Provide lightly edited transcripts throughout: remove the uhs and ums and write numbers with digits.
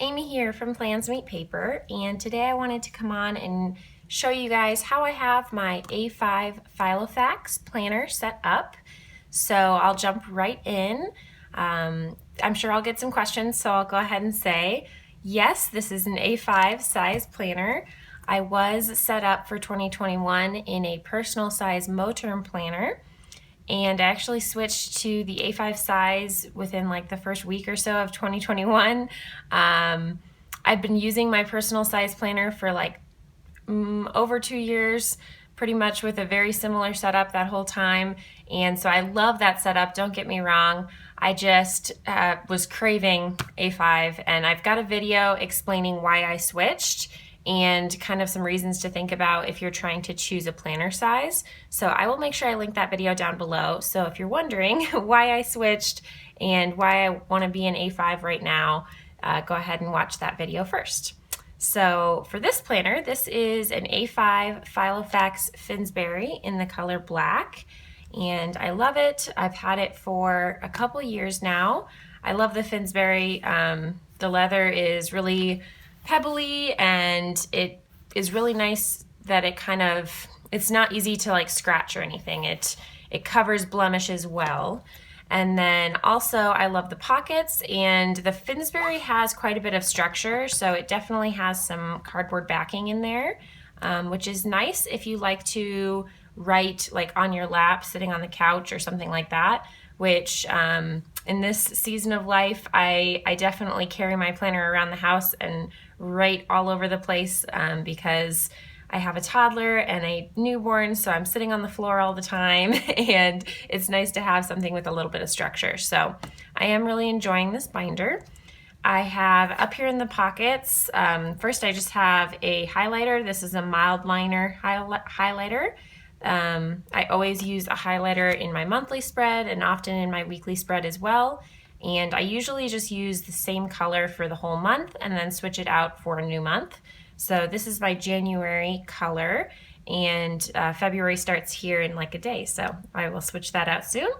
Amy here from Plans Meet Paper, and today I wanted to come on and show you guys how I have my A5 Filofax planner set up. So I'll jump right in. I'm sure I'll get some questions, so I'll go ahead and say, yes, this is an A5 size planner. I was set up for 2021 in a personal size Moterm planner, and I actually switched to the A5 size within like the first week or so of 2021. I've been using my personal size planner for like over 2 years, pretty much with a very similar setup that whole time. And so I love that setup, don't get me wrong. I just was craving A5, and I've got a video explaining why I switched and kind of some reasons to think about if you're trying to choose a planner size. So I will make sure I link that video down below. So if you're wondering why I switched and why I want to be an A5 right now, go ahead and watch that video first. So for this planner, this is an A5 Filofax Finsbury in the color black, and I love it. I've had it for a couple years now. I love the Finsbury. The leather is really pebbly, and it is really nice that it's not easy to like scratch or anything. It covers blemishes well. And then also I love the pockets, and the Finsbury has quite a bit of structure, so it definitely has some cardboard backing in there, which is nice if you like to write like on your lap, sitting on the couch or something like that, which in this season of life, I definitely carry my planner around the house and write all over the place because I have a toddler and a newborn, so I'm sitting on the floor all the time, and it's nice to have something with a little bit of structure. So I am really enjoying this binder. I have up here in the pockets, first I just have a highlighter. This is a mild liner highlighter. I always use a highlighter in my monthly spread and often in my weekly spread as well. And I usually just use the same color for the whole month and then switch it out for a new month. So this is my January color, and February starts here in like a day, so I will switch that out soon.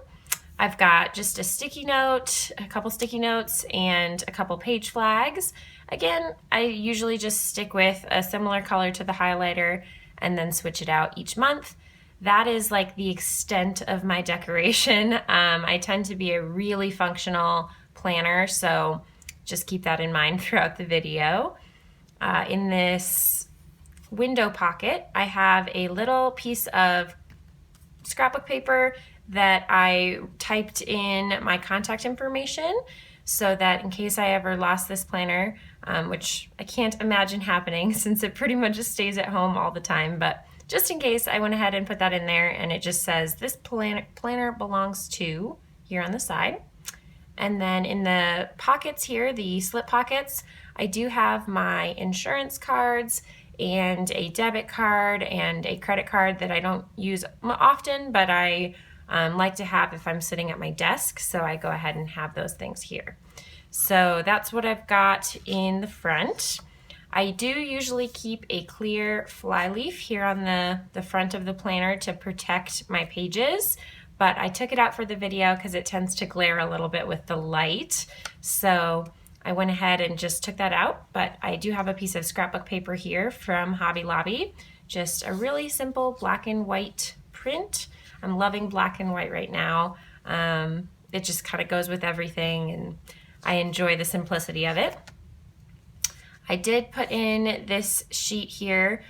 I've got just a sticky note, a couple sticky notes, and a couple page flags. Again, I usually just stick with a similar color to the highlighter and then switch it out each month. That is like the extent of my decoration. I tend to be a really functional planner, so just keep that in mind throughout the video. In this window pocket, I have a little piece of scrapbook paper that I typed in my contact information so that in case I ever lost this planner, which I can't imagine happening since it pretty much just stays at home all the time, but just in case, I went ahead and put that in there, and it just says this planner belongs to here on the side. And then in the pockets here, the slip pockets, I do have my insurance cards and a debit card and a credit card that I don't use often, but I like to have if I'm sitting at my desk, so I go ahead and have those things here. So that's what I've got in the front. I do usually keep a clear flyleaf here on the front of the planner to protect my pages, but I took it out for the video because it tends to glare a little bit with the light. So I went ahead and just took that out, but I do have a piece of scrapbook paper here from Hobby Lobby, just a really simple black and white print. I'm loving black and white right now. It just kind of goes with everything, and I enjoy the simplicity of it. I did put in this sheet here.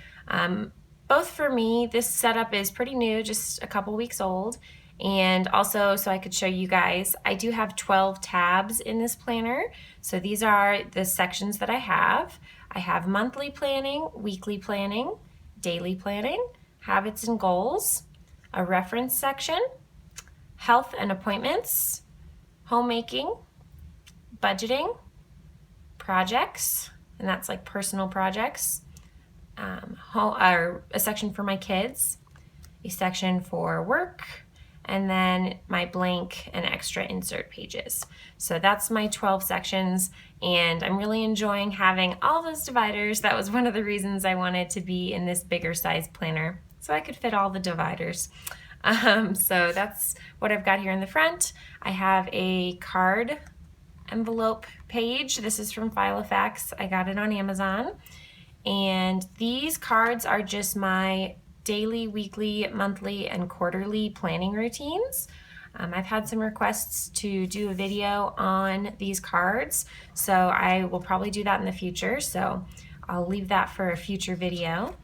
Both for me, this setup is pretty new, just a couple weeks old. And also, so I could show you guys, I do have 12 tabs in this planner. So these are the sections that I have. I have monthly planning, weekly planning, daily planning, habits and goals, a reference section, health and appointments, homemaking, budgeting, projects, and that's like personal projects, a section for my kids, a section for work, and then my blank and extra insert pages. So that's my 12 sections, and I'm really enjoying having all those dividers. That was one of the reasons I wanted to be in this bigger size planner, so I could fit all the dividers. So that's what I've got here in the front. I have a card envelope page. This is from Filofax. I got it on Amazon. And these cards are just my daily, weekly, monthly, and quarterly planning routines. I've had some requests to do a video on these cards, so I will probably do that in the future, so I'll leave that for a future video.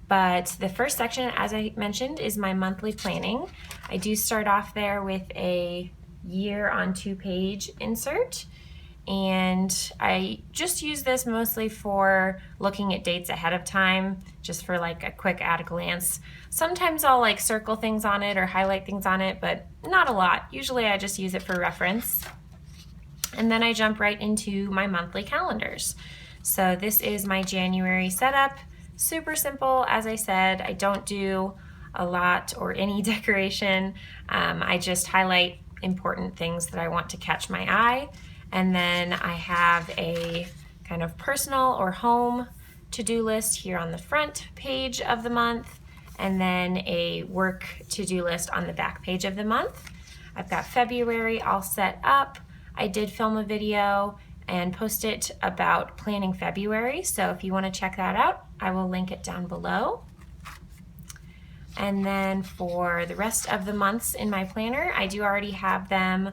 But the first section, as I mentioned, is my monthly planning. I do start off there with a year on 2-page insert, and I just use this mostly for looking at dates ahead of time, just for like a quick at a glance. Sometimes I'll like circle things on it or highlight things on it, but not a lot. Usually I just use it for reference. And then I jump right into my monthly calendars. So this is my January setup. Super simple, as I said. I don't do a lot or any decoration. I just highlight important things that I want to catch my eye. And then I have a kind of personal or home to-do list here on the front page of the month, and then a work to-do list on the back page of the month. I've got February all set up. I did film a video and post it about planning February, so if you want to check that out, I will link it down below. And then for the rest of the months in my planner, I do already have them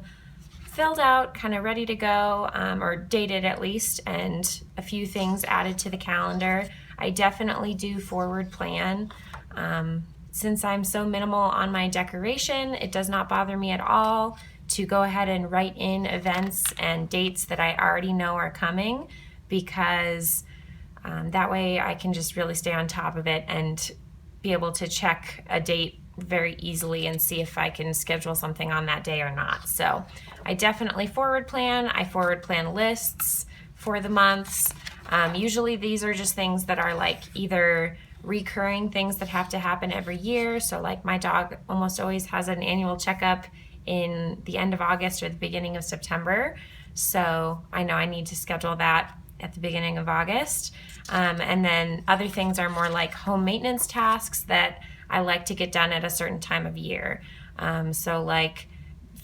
filled out, kind of ready to go, or dated at least, and a few things added to the calendar. I definitely do forward plan. Since I'm so minimal on my decoration, it does not bother me at all to go ahead and write in events and dates that I already know are coming, because that way I can just really stay on top of it and be able to check a date very easily and see if I can schedule something on that day or not. So I definitely forward plan. I forward plan lists for the months. Usually these are just things that are like either recurring things that have to happen every year. So like my dog almost always has an annual checkup in the end of August or the beginning of September. So I know I need to schedule that at the beginning of August. And then other things are more like home maintenance tasks that I like to get done at a certain time of year. So like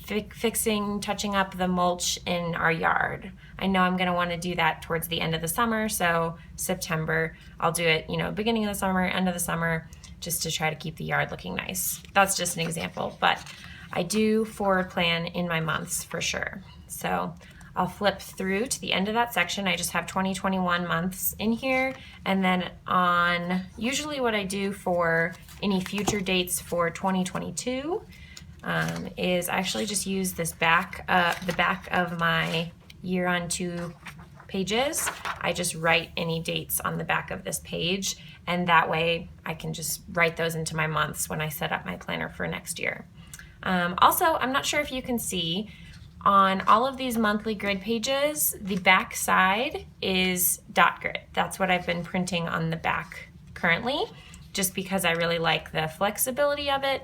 fixing, touching up the mulch in our yard. I know I'm gonna wanna do that towards the end of the summer, so September, I'll do it, beginning of the summer, end of the summer, just to try to keep the yard looking nice. That's just an example, but I do forward plan in my months for sure. So I'll flip through to the end of that section. I just have 2021 months in here, and then on usually what I do for any future dates for 2022 is I actually just use this the back of my year on 2 pages. I just write any dates on the back of this page, and that way I can just write those into my months when I set up my planner for next year. Also, I'm not sure if you can see, on all of these monthly grid pages, the back side is dot grid. That's what I've been printing on the back currently, just because I really like the flexibility of it.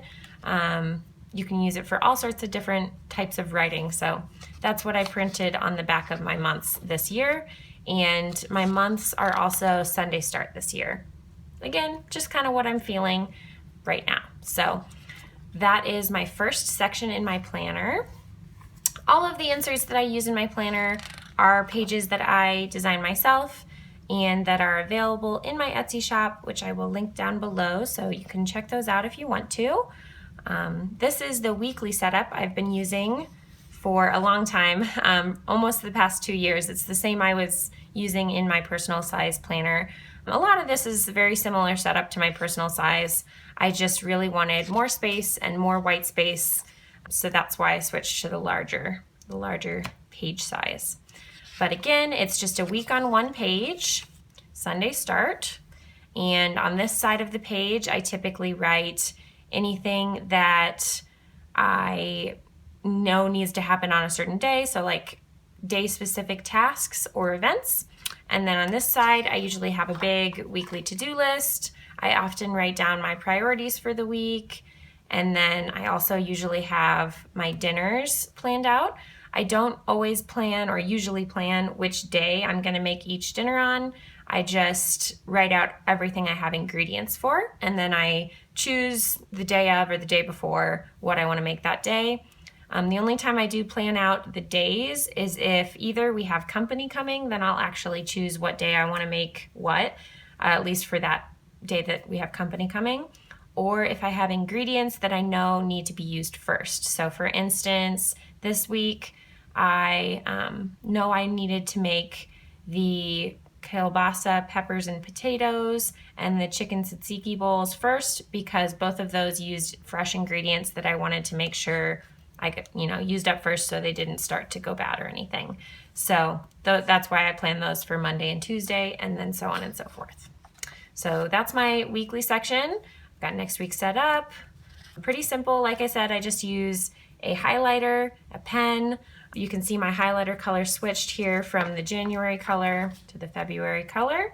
You can use it for all sorts of different types of writing. So that's what I printed on the back of my months this year. And my months are also Sunday start this year. Again, just kind of what I'm feeling right now. So that is my first section in my planner. All of the inserts that I use in my planner are pages that I design myself and that are available in my Etsy shop, which I will link down below, so you can check those out if you want to. This is the weekly setup I've been using for a long time, almost the past 2 years. It's the same I was using in my personal size planner. A lot of this is a very similar setup to my personal size. I just really wanted more space and more white space, so that's why I switched to the larger page size. But again, it's just a week on 1 page, Sunday start. And on this side of the page, I typically write anything that I know needs to happen on a certain day, so like day-specific tasks or events. And then on this side, I usually have a big weekly to-do list. I often write down my priorities for the week, and then I also usually have my dinners planned out. I don't always plan or usually plan which day I'm gonna make each dinner on. I just write out everything I have ingredients for, and then I choose the day of or the day before what I wanna make that day. The only time I do plan out the days is if either we have company coming, then I'll actually choose what day I want to make what, at least for that day that we have company coming, or if I have ingredients that I know need to be used first. So for instance, this week I know I needed to make the kielbasa, peppers and potatoes, and the chicken tzatziki bowls first, because both of those used fresh ingredients that I wanted to make sure I got, used up first so they didn't start to go bad or anything. So that's why I plan those for Monday and Tuesday, and then so on and so forth. So that's my weekly section. I've got next week set up. Pretty simple. Like I said, I just use a highlighter, a pen. You can see my highlighter color switched here from the January color to the February color.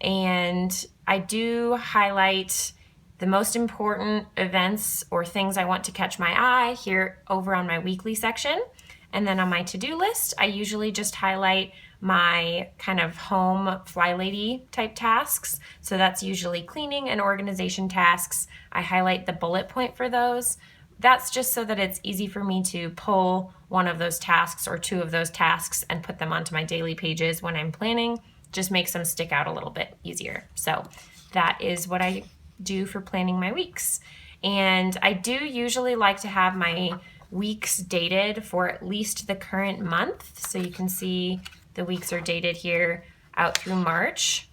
And I do highlight the most important events or things I want to catch my eye here over on my weekly section. And then on my to-do list, I usually just highlight my kind of home fly lady type tasks. So that's usually cleaning and organization tasks. I highlight the bullet point for those. That's just so that it's easy for me to pull one of those tasks or two of those tasks and put them onto my daily pages when I'm planning. Just makes them stick out a little bit easier. So that is what I do for planning my weeks. And I do usually like to have my weeks dated for at least the current month. So you can see the weeks are dated here out through March.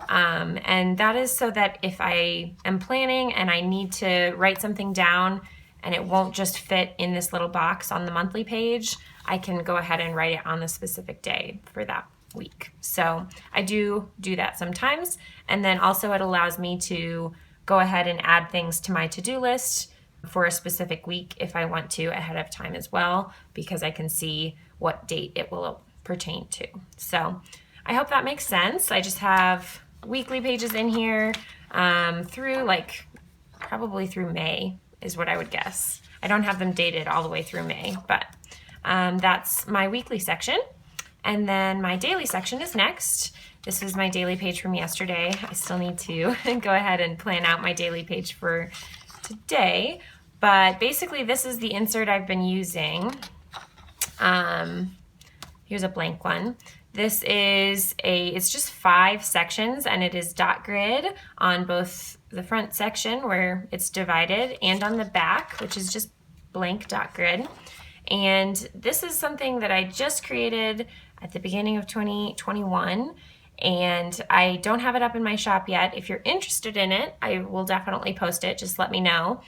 And that is so that if I am planning and I need to write something down and it won't just fit in this little box on the monthly page, I can go ahead and write it on the specific day for that week. So I do that sometimes. And then also it allows me to go ahead and add things to my to-do list for a specific week if I want to ahead of time as well, because I can see what date it will pertain to. So I hope that makes sense. I just have weekly pages in here through probably through May is what I would guess. I don't have them dated all the way through May, but that's my weekly section. And then my daily section is next. This is my daily page from yesterday. I still need to go ahead and plan out my daily page for today. But basically this is the insert I've been using. Here's a blank one. This is it's just 5 sections, and it is dot grid on both the front section where it's divided and on the back, which is just blank dot grid. And this is something that I just created at the beginning of 2021, and I don't have it up in my shop yet. If you're interested in it, I will definitely post it. Just let me know.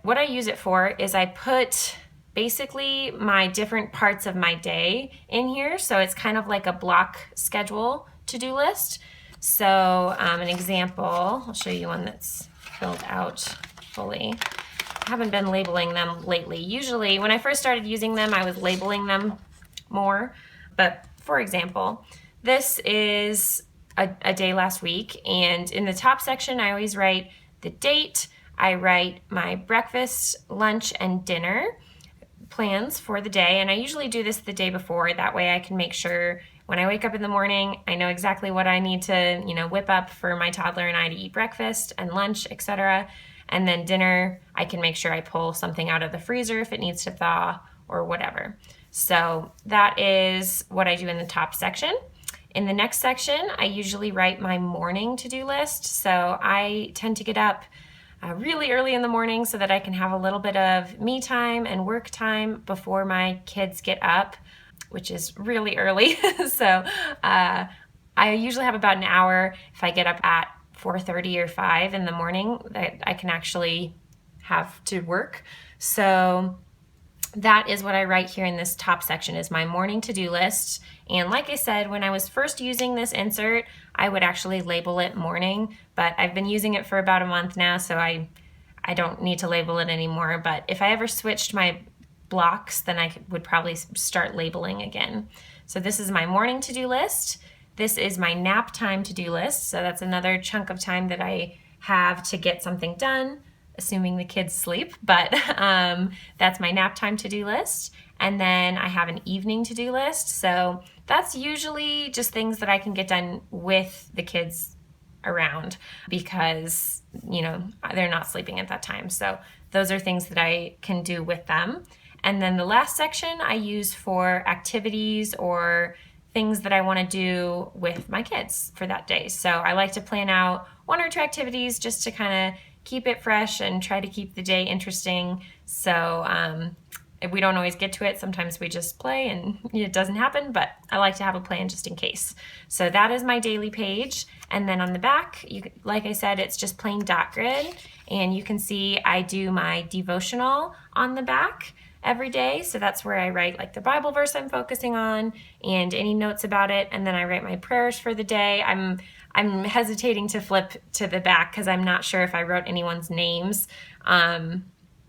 What I use it for is I put basically my different parts of my day in here. So it's kind of like a block schedule to-do list. So an example, I'll show you one that's filled out fully. I haven't been labeling them lately. Usually when I first started using them, I was labeling them more. But for example, this is a day last week, and in the top section, I always write the date. I write my breakfast, lunch, and dinner plans for the day, and I usually do this the day before. That way I can make sure when I wake up in the morning, I know exactly what I need to, whip up for my toddler and I to eat breakfast and lunch, etc. And then dinner, I can make sure I pull something out of the freezer if it needs to thaw or whatever. So that is what I do in the top section. In the next section, I usually write my morning to-do list. So I tend to get up really early in the morning so that I can have a little bit of me time and work time before my kids get up, which is really early. So I usually have about an hour if I get up at 4:30 or 5 in the morning that I can actually have to work. So that is what I write here in this top section is my morning to-do list. And like I said, when I was first using this insert, I would actually label it morning, but I've been using it for about a month now, so I don't need to label it anymore. But if I ever switched my blocks, then I would probably start labeling again. So this is my morning to-do list. This is my nap time to-do list. So that's another chunk of time that I have to get something done, assuming the kids sleep, but that's my nap time to-do list. And then I have an evening to-do list. So that's usually just things that I can get done with the kids around because, they're not sleeping at that time. So those are things that I can do with them. And then the last section I use for activities or things that I want to do with my kids for that day. So I like to plan out 1 or 2 activities just to kind of keep it fresh and try to keep the day interesting. So if we don't always get to it, sometimes we just play and it doesn't happen, but I like to have a plan just in case. So that is my daily page. And then on the back, like I said, it's just plain dot grid. And you can see I do my devotional on the back every day. So that's where I write like the Bible verse I'm focusing on and any notes about it. And then I write my prayers for the day. I'm hesitating to flip to the back because I'm not sure if I wrote anyone's names.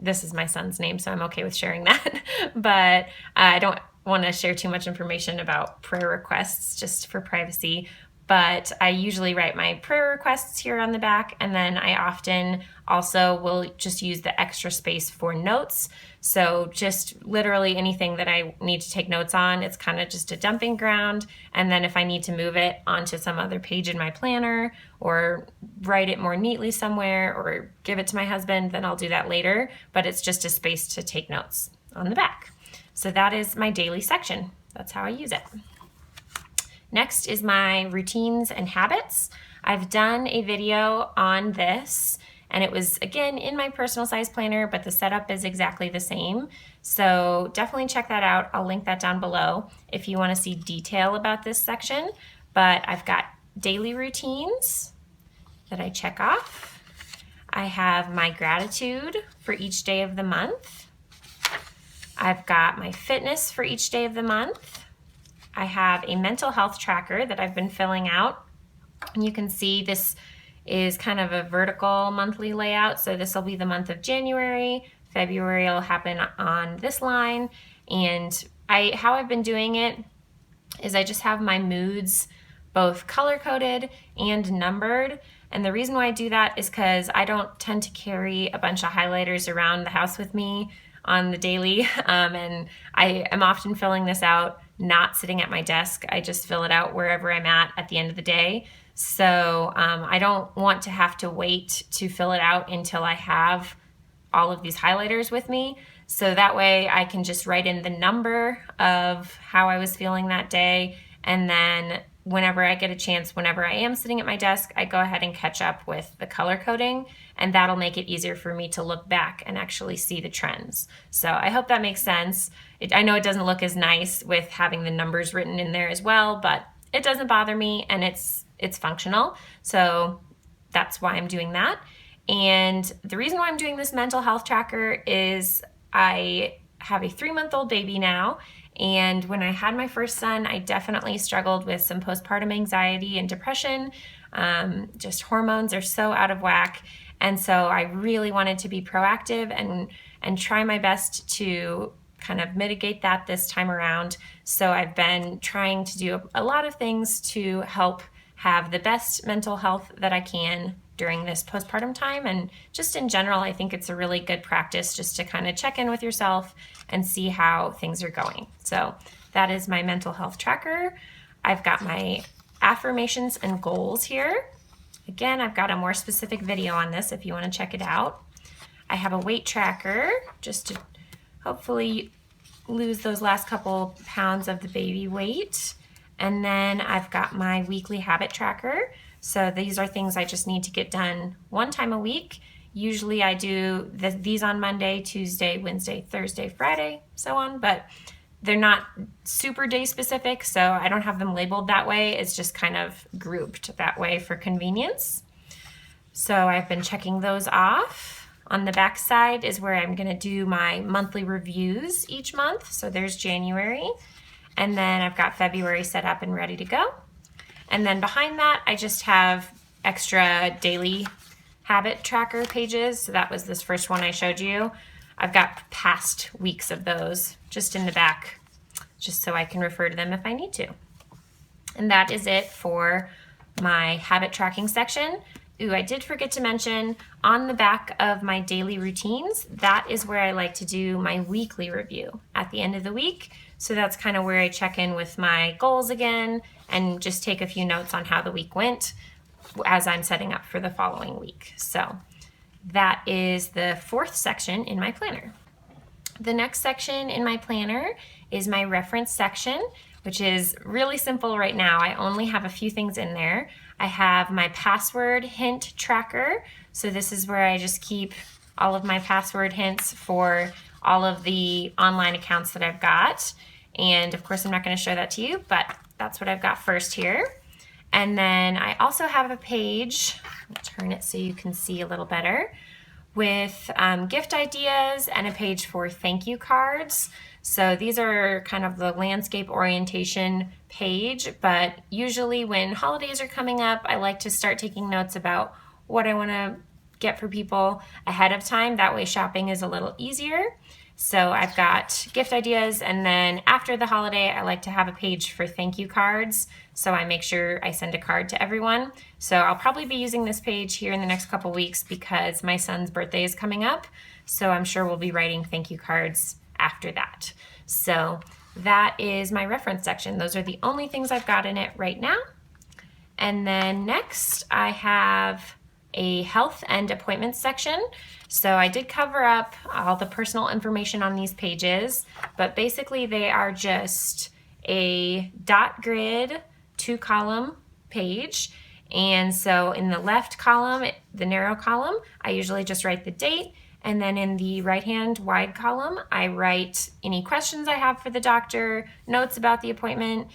This is my son's name, so I'm okay with sharing that. But I don't want to share too much information about prayer requests just for privacy. But I usually write my prayer requests here on the back, and then I often also will just use the extra space for notes. So just literally anything that I need to take notes on, it's kind of just a dumping ground. And then if I need to move it onto some other page in my planner or write it more neatly somewhere or give it to my husband, then I'll do that later. But it's just a space to take notes on the back. So that is my daily section. That's how I use it. Next is my routines and habits. I've done a video on this, and it was, again, in my personal size planner, but the setup is exactly the same. So definitely check that out. I'll link that down below if you want to see detail about this section. But I've got daily routines that I check off. I have my gratitude for each day of the month. I've got my fitness for each day of the month. I have a mental health tracker that I've been filling out. And you can see this is kind of a vertical monthly layout. So this will be the month of January. February will happen on this line. And how I've been doing it is I just have my moods both color-coded and numbered. And the reason why I do that is because I don't tend to carry a bunch of highlighters around the house with me on the daily. And I am often filling this out not sitting at my desk. I just fill it out wherever I'm at the end of the day. So I don't want to have to wait to fill it out until I have all of these highlighters with me. So that way I can just write in the number of how I was feeling that day. And then whenever I get a chance, whenever I am sitting at my desk, I go ahead and catch up with the color coding, and that'll make it easier for me to look back and actually see the trends. So I hope that makes sense. I know it doesn't look as nice with having the numbers written in there as well, but it doesn't bother me, and it's functional. So that's why I'm doing that. And the reason why I'm doing this mental health tracker is I have a 3-month-old baby now. And when I had my first son, I definitely struggled with some postpartum anxiety and depression. Just hormones are so out of whack. And so I really wanted to be proactive and try my best to kind of mitigate that this time around. So I've been trying to do a lot of things to help have the best mental health that I can during this postpartum time. And just in general, I think it's a really good practice just to kind of check in with yourself and see how things are going. So that is my mental health tracker. I've got my affirmations and goals here. Again, I've got a more specific video on this if you want to check it out. I have a weight tracker just to hopefully lose those last couple pounds of the baby weight. And then I've got my weekly habit tracker. So these are things I just need to get done one time a week. Usually I do these on Monday, Tuesday, Wednesday, Thursday, Friday, so on, but they're not super day specific, so I don't have them labeled that way. It's just kind of grouped that way for convenience. So I've been checking those off. On the back side is where I'm gonna do my monthly reviews each month. So there's January. And then I've got February set up and ready to go. And then behind that, I just have extra daily habit tracker pages. So that was this first one I showed you. I've got past weeks of those just in the back, just so I can refer to them if I need to. And that is it for my habit tracking section. Ooh, I did forget to mention on the back of my daily routines, that is where I like to do my weekly review at the end of the week. So that's kind of where I check in with my goals again and just take a few notes on how the week went as I'm setting up for the following week. So that is the 4th section in my planner. The next section in my planner is my reference section, which is really simple right now. I only have a few things in there. I have my password hint tracker. So this is where I just keep all of my password hints for all of the online accounts that I've got. And of course, I'm not going to show that to you, but that's what I've got first here. And then I also have a page, I'll turn it so you can see a little better, with gift ideas and a page for thank you cards. So these are kind of the landscape orientation page, but usually when holidays are coming up, I like to start taking notes about what I want to get for people ahead of time. That way shopping is a little easier. So I've got gift ideas, and then after the holiday, I like to have a page for thank you cards. So I make sure I send a card to everyone. So I'll probably be using this page here in the next couple weeks because my son's birthday is coming up. So I'm sure we'll be writing thank you cards after that. So that is my reference section. Those are the only things I've got in it right now. And then next I have a health and appointments section. So I did cover up all the personal information on these pages, but basically they are just a dot grid 2-column page. And so in the left column, the narrow column, I usually just write the date. And then in the right-hand wide column, I write any questions I have for the doctor, notes about the appointment,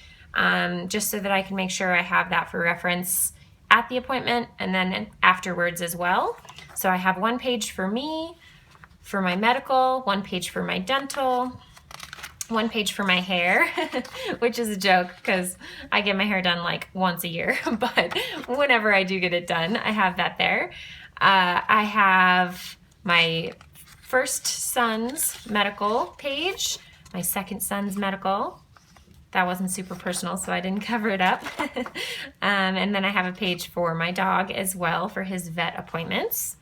just so that I can make sure I have that for reference at the appointment and then afterwards as well. So I have one page for me, for my medical, one page for my dental, one page for my hair, which is a joke because I get my hair done like once a year, but whenever I do get it done, I have that there. I have my first son's medical page, my second son's medical. That wasn't super personal, so I didn't cover it up. And then I have a page for my dog as well for his vet appointments.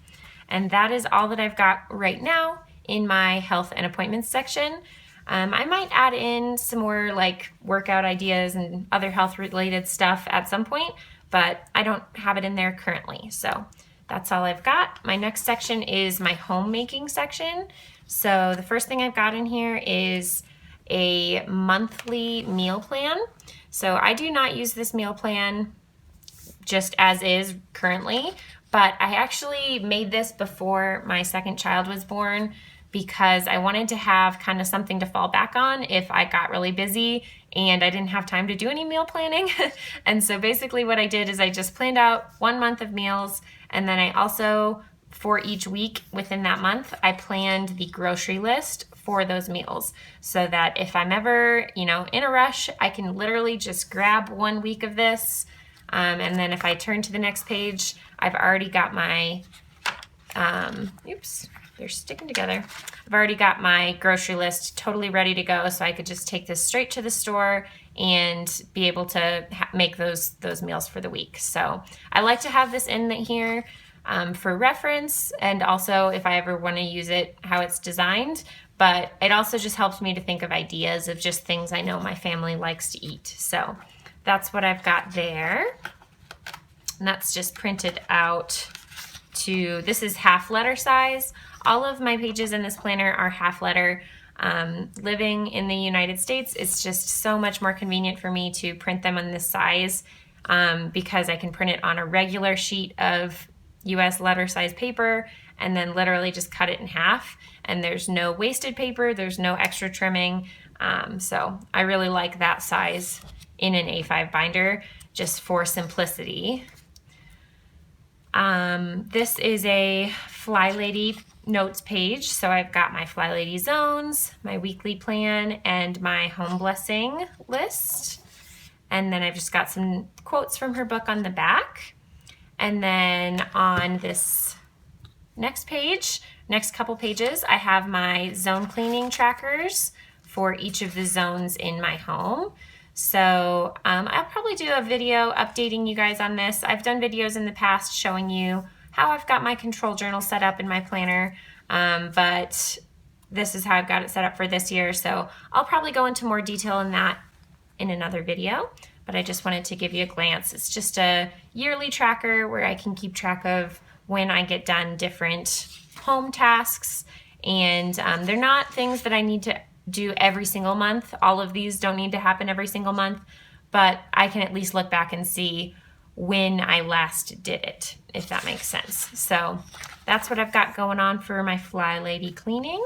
And that is all that I've got right now in my health and appointments section. I might add in some more like workout ideas and other health related stuff at some point, but I don't have it in there currently. So that's all I've got. My next section is my homemaking section. So the first thing I've got in here is a monthly meal plan. So I do not use this meal plan just as is currently, but I actually made this before my second child was born because I wanted to have kind of something to fall back on if I got really busy and I didn't have time to do any meal planning. And so basically what I did is I just planned out 1 month of meals, and then I also, for each week within that month, I planned the grocery list for those meals so that if I'm ever, in a rush, I can literally just grab 1 week of this. And then if I turn to the next page, I've already got my, oops, they're sticking together. I've already got my grocery list totally ready to go, so I could just take this straight to the store and be able to make those meals for the week. So I like to have this in here for reference, and also if I ever want to use it, how it's designed. But it also just helps me to think of ideas of just things I know my family likes to eat. So that's what I've got there. And that's just printed out to, this is half letter size. All of my pages in this planner are half letter. Living in the United States, it's just so much more convenient for me to print them on this size because I can print it on a regular sheet of US letter size paper and then literally just cut it in half, and there's no wasted paper, there's no extra trimming. So I really like that size in an A5 binder just for simplicity. This is a Fly Lady notes page. So I've got my Fly Lady zones, my weekly plan, and my home blessing list. And then I've just got some quotes from her book on the back. And then on this next page, next couple pages, I have my zone cleaning trackers for each of the zones in my home. So I'll probably do a video updating you guys on this. I've done videos in the past showing you how I've got my control journal set up in my planner, but this is how I've got it set up for this year. So I'll probably go into more detail in that in another video, but I just wanted to give you a glance. It's just a yearly tracker where I can keep track of when I get done different home tasks And they're not things that I need to do every single month. All of these don't need to happen every single month, but I can at least look back and see when I last did it, if that makes sense. So that's what I've got going on for my Fly Lady cleaning.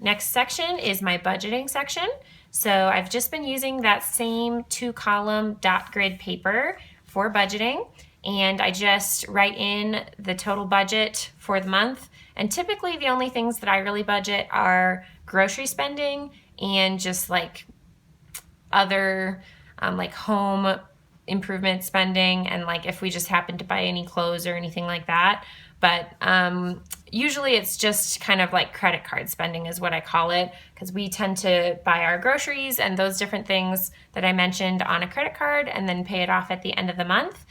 Next section is my budgeting section. So I've just been using that same 2-column dot grid paper for budgeting, and I just write in the total budget for the month. And typically the only things that I really budget are grocery spending and just like other like home improvement spending, and like if we just happen to buy any clothes or anything like that. But usually it's just kind of like credit card spending is what I call it, because we tend to buy our groceries and those different things that I mentioned on a credit card and then pay it off at the end of the month,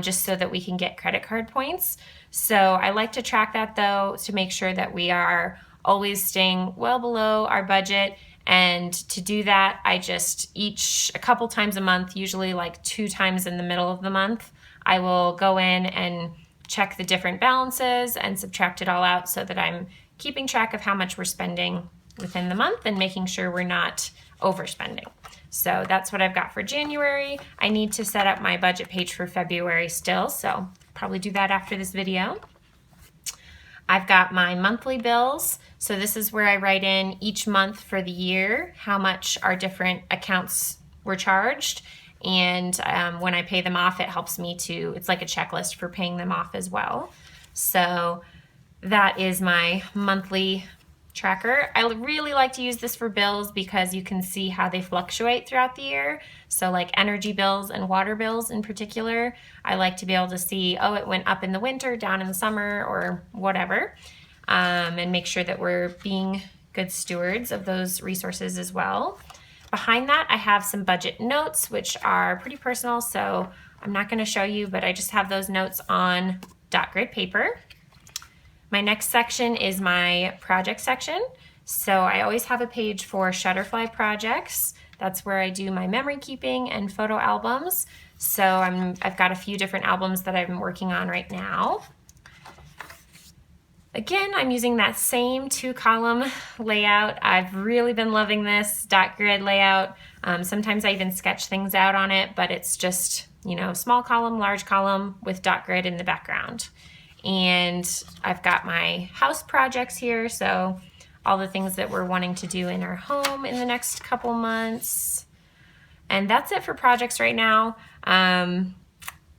just so that we can get credit card points. So I like to track that though, to make sure that we are always staying well below our budget. And to do that, I just a couple times a month, usually like 2 times in the middle of the month, I will go in and check the different balances and subtract it all out so that I'm keeping track of how much we're spending within the month and making sure we're not overspending. So that's what I've got for January. I need to set up my budget page for February still, so probably do that after this video. I've got my monthly bills. So this is where I write in each month for the year how much our different accounts were charged. And when I pay them off, it helps me it's like a checklist for paying them off as well. So that is my monthly tracker. I really like to use this for bills because you can see how they fluctuate throughout the year. So like energy bills and water bills in particular, I like to be able to see, oh, it went up in the winter, down in the summer, or whatever, and make sure that we're being good stewards of those resources as well. Behind that, I have some budget notes, which are pretty personal, so I'm not going to show you, but I just have those notes on dot grid paper. My next section is my project section. So I always have a page for Shutterfly projects. That's where I do my memory keeping and photo albums. So I've got a few different albums that I'm working on right now. Again, I'm using that same 2-column layout. I've really been loving this dot grid layout. Sometimes I even sketch things out on it, but it's just, small column, large column with dot grid in the background. And I've got my house projects here, so all the things that we're wanting to do in our home in the next couple months. And that's it for projects right now.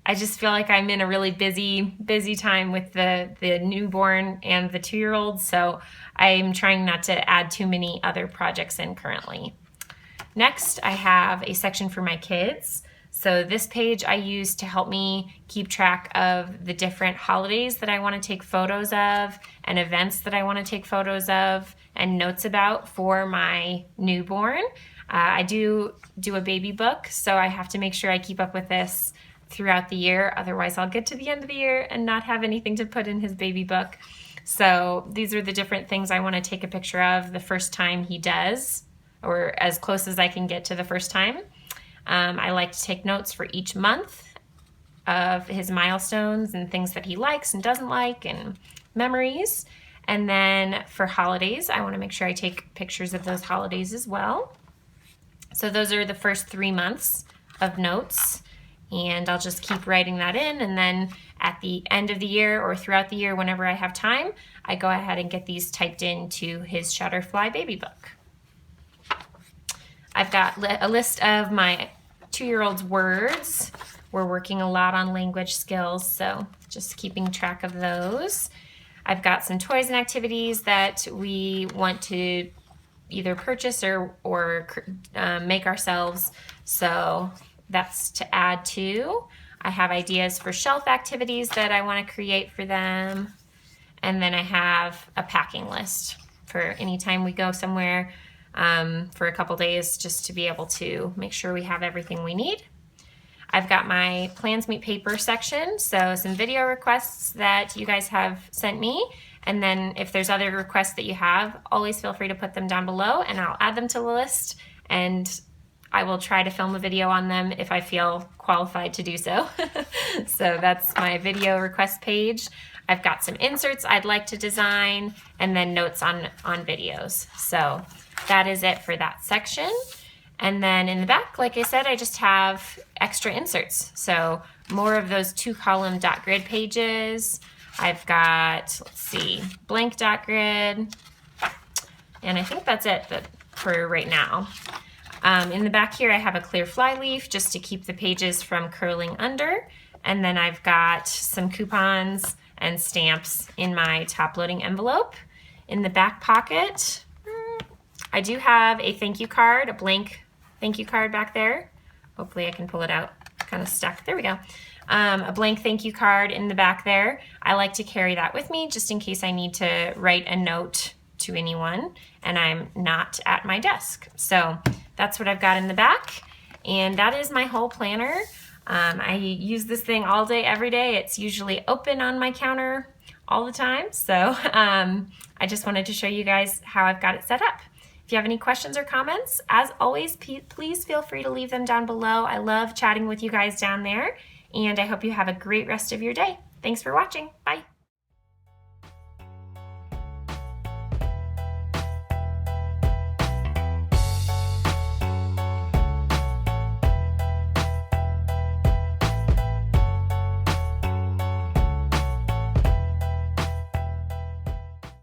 I just feel like I'm in a really busy time with the newborn and the 2-year-old, so I'm trying not to add too many other projects in currently. Next, I have a section for my kids. So this page I use to help me keep track of the different holidays that I want to take photos of and events that I want to take photos of and notes about for my newborn. I do a baby book, so I have to make sure I keep up with this throughout the year. Otherwise, I'll get to the end of the year and not have anything to put in his baby book. So these are the different things I want to take a picture of the first time he does, or as close as I can get to the first time. I like to take notes for each month of his milestones and things that he likes and doesn't like and memories. And then for holidays, I want to make sure I take pictures of those holidays as well. So those are the first 3 months of notes, and I'll just keep writing that in, and then at the end of the year or throughout the year, whenever I have time, I go ahead and get these typed into his Shutterfly baby book. I've got a list of my 2-year-old's words. We're working a lot on language skills, so just keeping track of those. I've got some toys and activities that we want to either purchase or make ourselves, so that's to add to. I have ideas for shelf activities that I want to create for them, and then I have a packing list for anytime we go somewhere for a couple days, just to be able to make sure we have everything we need. I've got my plans meet paper section, so some video requests that you guys have sent me, and then if there's other requests that you have, always feel free to put them down below and I'll add them to the list, and I will try to film a video on them if I feel qualified to do so. So that's my video request page. I've got some inserts I'd like to design, and then notes on videos. So that is it for that section. And then in the back, like I said, I just have extra inserts. So more of those 2-column dot grid pages. I've got, let's see, blank dot grid. And I think that's it for right now. In the back here, I have a clear fly leaf just to keep the pages from curling under. And then I've got some coupons and stamps in my top loading envelope. In the back pocket, I do have a thank you card, a blank thank you card back there. Hopefully I can pull it out, kind of stuck. There we go. A blank thank you card in the back there. I like to carry that with me just in case I need to write a note to anyone and I'm not at my desk. So that's what I've got in the back, and that is my whole planner. I use this thing all day, every day. It's usually open on my counter all the time. So I just wanted to show you guys how I've got it set up. If you have any questions or comments, as always, please feel free to leave them down below. I love chatting with you guys down there, and I hope you have a great rest of your day. Thanks for watching. Bye.